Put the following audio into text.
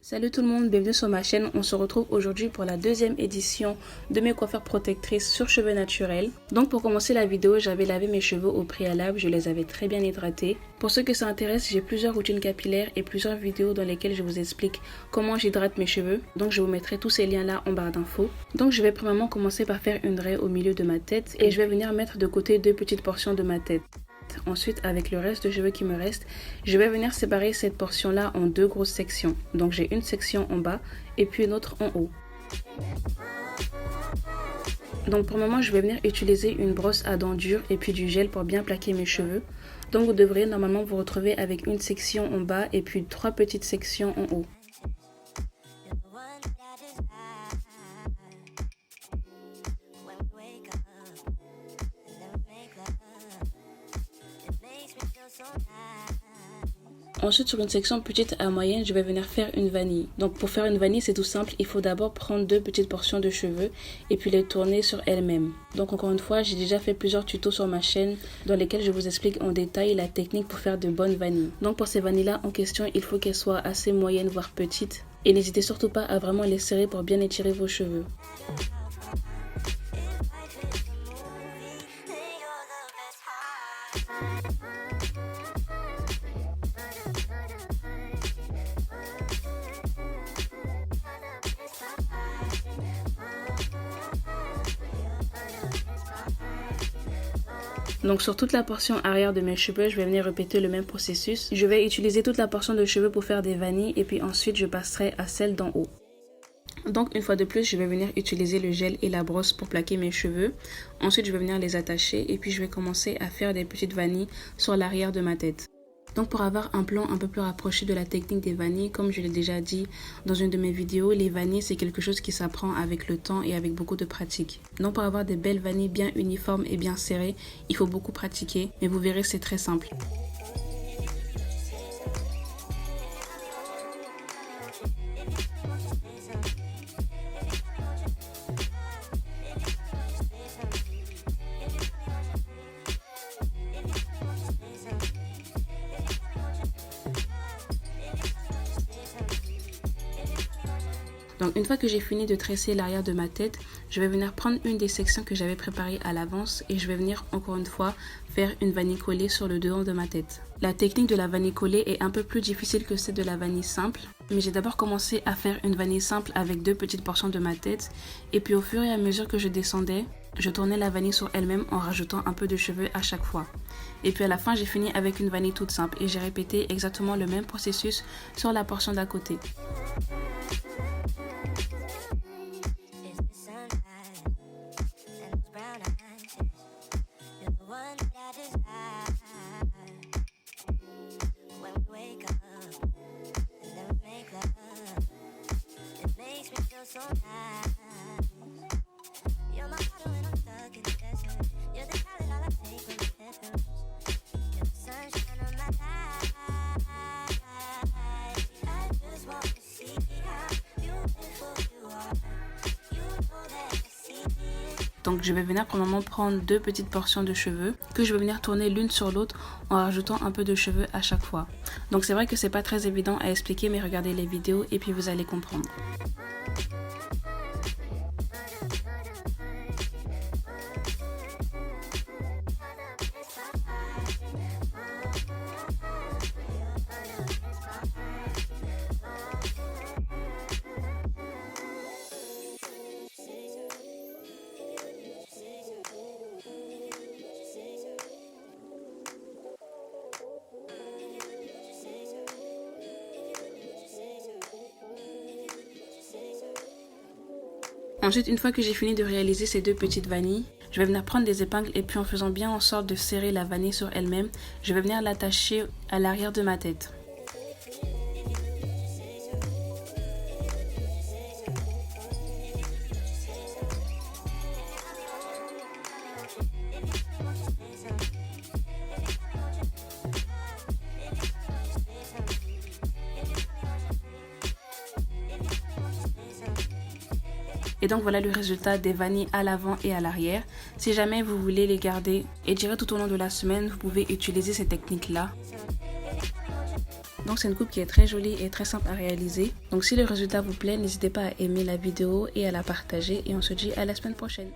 Salut tout le monde, bienvenue sur ma chaîne. On se retrouve aujourd'hui pour la deuxième édition de mes coiffures protectrices sur cheveux naturels. Donc pour commencer la vidéo, j'avais lavé mes cheveux au préalable, je les avais très bien hydratés. Pour ceux que ça intéresse, j'ai plusieurs routines capillaires et plusieurs vidéos dans lesquelles je vous explique comment j'hydrate mes cheveux. Donc je vous mettrai tous ces liens là en barre d'infos. Donc je vais premièrement commencer par faire une raie au milieu de ma tête et je vais venir mettre de côté deux petites portions de ma tête. Ensuite, avec le reste de cheveux qui me reste, je vais venir séparer cette portion là en deux grosses sections. Donc j'ai une section en bas et puis une autre en haut. Donc pour le moment, je vais venir utiliser une brosse à dents dures et puis du gel pour bien plaquer mes cheveux. Donc vous devriez normalement vous retrouver avec une section en bas et puis trois petites sections en haut. Ensuite, sur une section petite à moyenne, je vais venir faire une vanille. Donc pour faire une vanille, c'est tout simple. Il faut d'abord prendre deux petites portions de cheveux et puis les tourner sur elles-mêmes. Donc encore une fois, j'ai déjà fait plusieurs tutos sur ma chaîne dans lesquels je vous explique en détail la technique pour faire de bonnes vanilles. Donc pour ces vanilles-là en question, il faut qu'elles soient assez moyennes voire petites. Et n'hésitez surtout pas à vraiment les serrer pour bien étirer vos cheveux. Donc sur toute la portion arrière de mes cheveux, je vais venir répéter le même processus. Je vais utiliser toute la portion de cheveux pour faire des vanilles et puis ensuite je passerai à celle d'en haut. Donc une fois de plus, je vais venir utiliser le gel et la brosse pour plaquer mes cheveux. Ensuite, je vais venir les attacher et puis je vais commencer à faire des petites vanilles sur l'arrière de ma tête. Donc pour avoir un plan un peu plus rapproché de la technique des vanilles, comme je l'ai déjà dit dans une de mes vidéos, les vanilles c'est quelque chose qui s'apprend avec le temps et avec beaucoup de pratique. Donc pour avoir des belles vanilles bien uniformes et bien serrées, il faut beaucoup pratiquer, mais vous verrez c'est très simple. Donc une fois que j'ai fini de tresser l'arrière de ma tête, je vais venir prendre une des sections que j'avais préparées à l'avance et je vais venir encore une fois faire une vanille collée sur le devant de ma tête. La technique de la vanille collée est un peu plus difficile que celle de la vanille simple, mais j'ai d'abord commencé à faire une vanille simple avec deux petites portions de ma tête et puis au fur et à mesure que je descendais, je tournais la vanille sur elle-même en rajoutant un peu de cheveux à chaque fois. Et puis à la fin, j'ai fini avec une vanille toute simple et j'ai répété exactement le même processus sur la portion d'à côté. Donc je vais venir premièrement prendre deux petites portions de cheveux que je vais venir tourner l'une sur l'autre en rajoutant un peu de cheveux à chaque fois. Donc c'est vrai que c'est pas très évident à expliquer, mais regardez les vidéos et puis vous allez comprendre. Ensuite, une fois que j'ai fini de réaliser ces deux petites vanilles, je vais venir prendre des épingles et puis en faisant bien en sorte de serrer la vanille sur elle-même, je vais venir l'attacher à l'arrière de ma tête. Et donc voilà le résultat des vanilles à l'avant et à l'arrière. Si jamais vous voulez les garder et durer tout au long de la semaine, vous pouvez utiliser ces techniques-là. Donc c'est une coupe qui est très jolie et très simple à réaliser. Donc si le résultat vous plaît, n'hésitez pas à aimer la vidéo et à la partager. Et on se dit à la semaine prochaine.